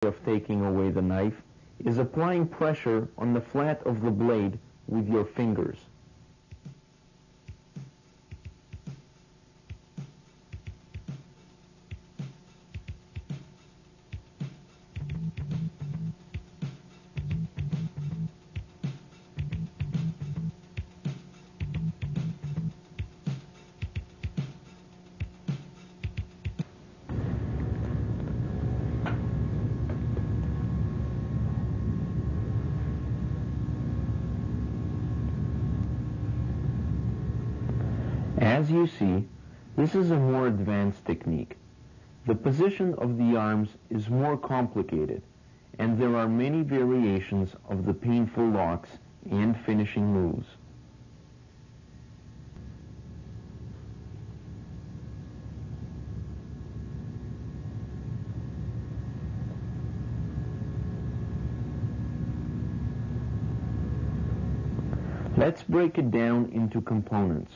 of taking away the knife is applying pressure on the flat of the blade with your fingers. As you see, this is a more advanced technique. The position of the arms is more complicated, and there are many variations of the painful locks and finishing moves. Let's break it down into components.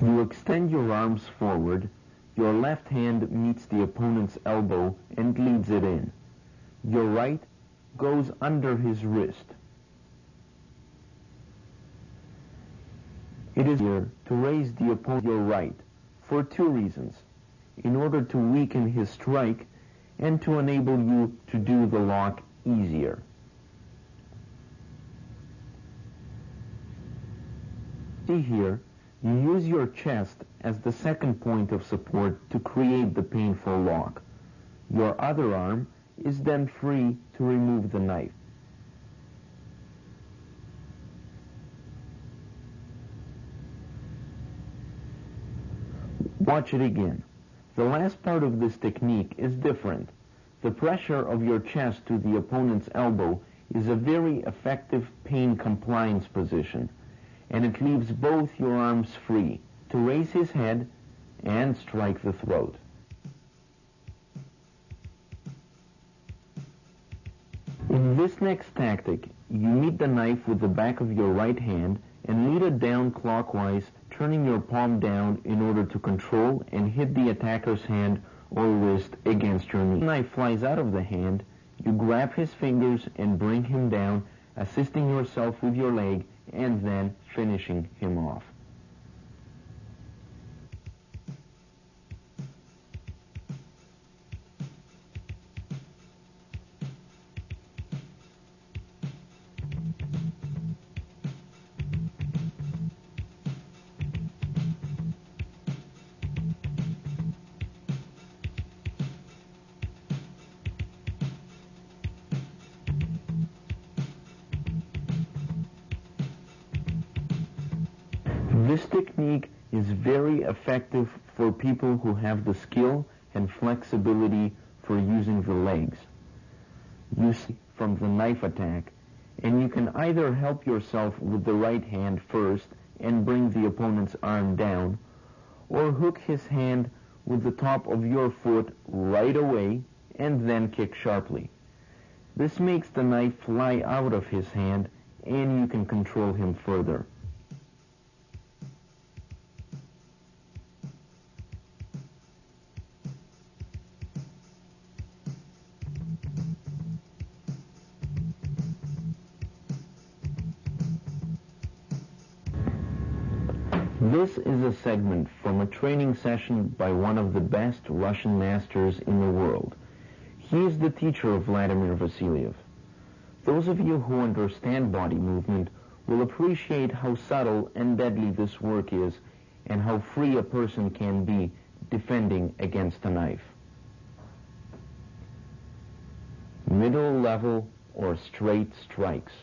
You extend your arms forward, your left hand meets the opponent's elbow and leads it in. Your right goes under his wrist. It is easier to raise the opponent your right for two reasons: in order to weaken his strike and to enable you to do the lock easier. See here, you use your chest as the second point of support to create the painful lock. Your other arm is then free to remove the knife. Watch it again. The last part of this technique is different. The pressure of your chest to the opponent's elbow is a very effective pain compliance position, and it leaves both your arms free to raise his head and strike the throat. In this next tactic, you meet the knife with the back of your right hand and lead it down clockwise, turning your palm down in order to control and hit the attacker's hand or wrist against your knee. When the knife flies out of the hand, you grab his fingers and bring him down, assisting yourself with your leg and then finishing him off. This technique is very effective for people who have the skill and flexibility for using the legs. You see from the knife attack, and you can either help yourself with the right hand first and bring the opponent's arm down, or hook his hand with the top of your foot right away and then kick sharply. This makes the knife fly out of his hand and you can control him further. This is a segment from a training session by one of the best Russian masters in the world. He is the teacher of Vladimir Vassiliev. Those of you who understand body movement will appreciate how subtle and deadly this work is and how free a person can be defending against a knife. Middle level or straight strikes.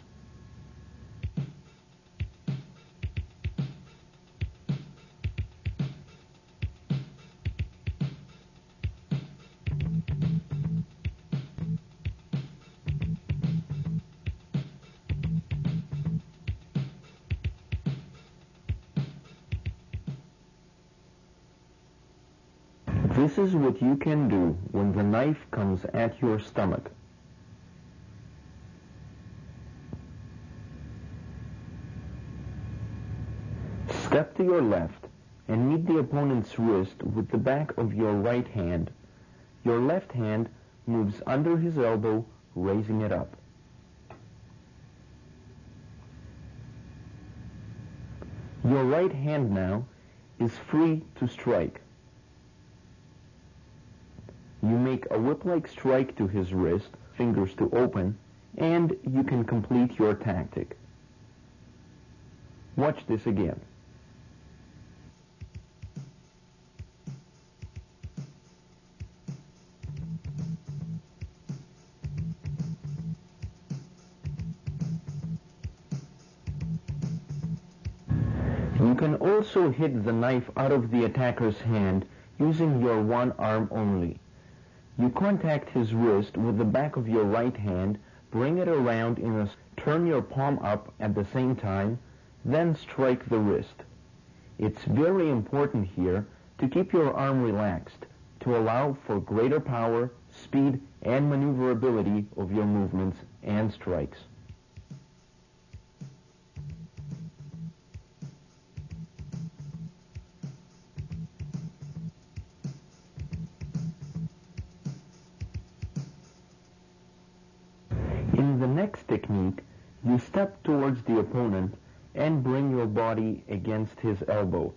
This is what you can do when the knife comes at your stomach. Step to your left and meet the opponent's wrist with the back of your right hand. Your left hand moves under his elbow, raising it up. Your right hand now is free to strike. You make a whip-like strike to his wrist, fingers to open, and you can complete your tactic. Watch this again. You can also hit the knife out of the attacker's hand using your one arm only. You contact his wrist with the back of your right hand, bring it around turn your palm up at the same time, then strike the wrist. It's very important here to keep your arm relaxed to allow for greater power, speed, and maneuverability of your movements and strikes. In the next technique, you step towards the opponent and bring your body against his elbow.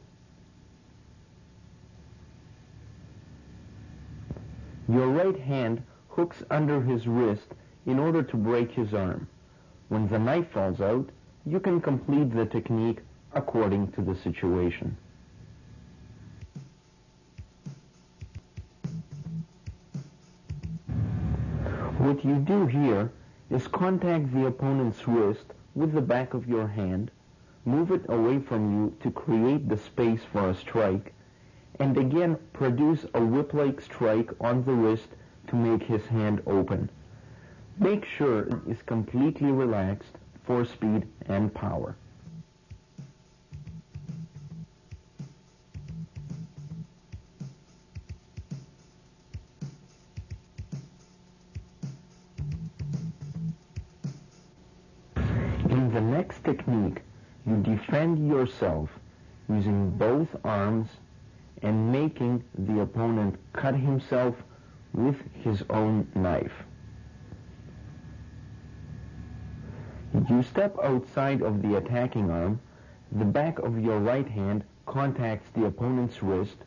Your right hand hooks under his wrist in order to break his arm. When the knife falls out, you can complete the technique according to the situation. What you do here is contact the opponent's wrist with the back of your hand, move it away from you to create the space for a strike, and again produce a whip-like strike on the wrist to make his hand open. Make sure it is completely relaxed for speed and power. In the next technique, you defend yourself using both arms and making the opponent cut himself with his own knife. You step outside of the attacking arm, the back of your right hand contacts the opponent's wrist,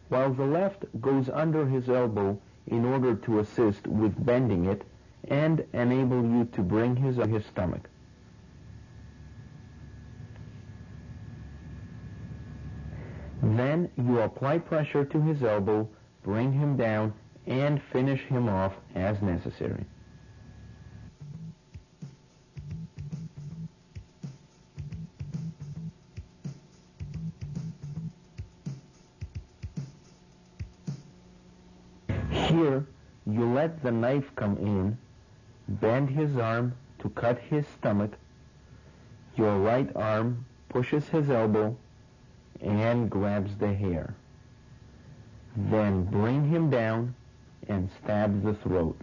while the left goes under his elbow in order to assist with bending it and enable you to bring his stomach. Then you apply pressure to his elbow, bring him down, and finish him off as necessary. Here, you let the knife come in, bend his arm to cut his stomach, your right arm pushes his elbow, and grabs the hair. Then bring him down and stab the throat.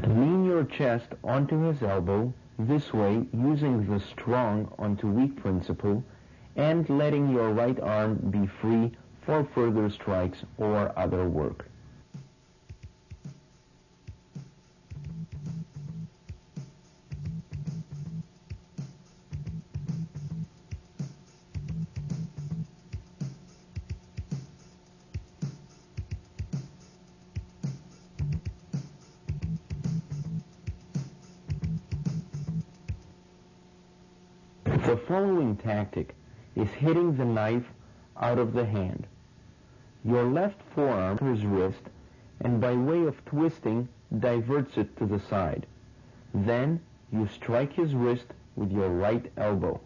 Lean your chest onto his elbow, this way using the strong onto weak principle, and letting your right arm be free for further strikes or other work. The following tactic is hitting the knife out of the hand. Your left forearm to his wrist, and by way of twisting, diverts it to the side. Then you strike his wrist with your right elbow.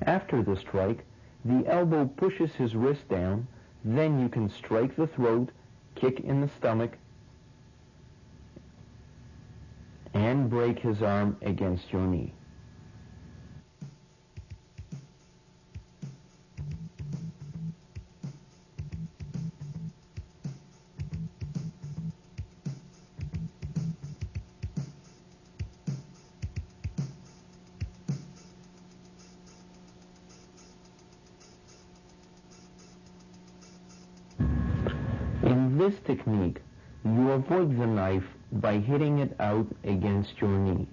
After the strike, the elbow pushes his wrist down, then you can strike the throat, kick in the stomach, and break his arm against your knee. this technique, you avoid the knife by hitting it out against your knee.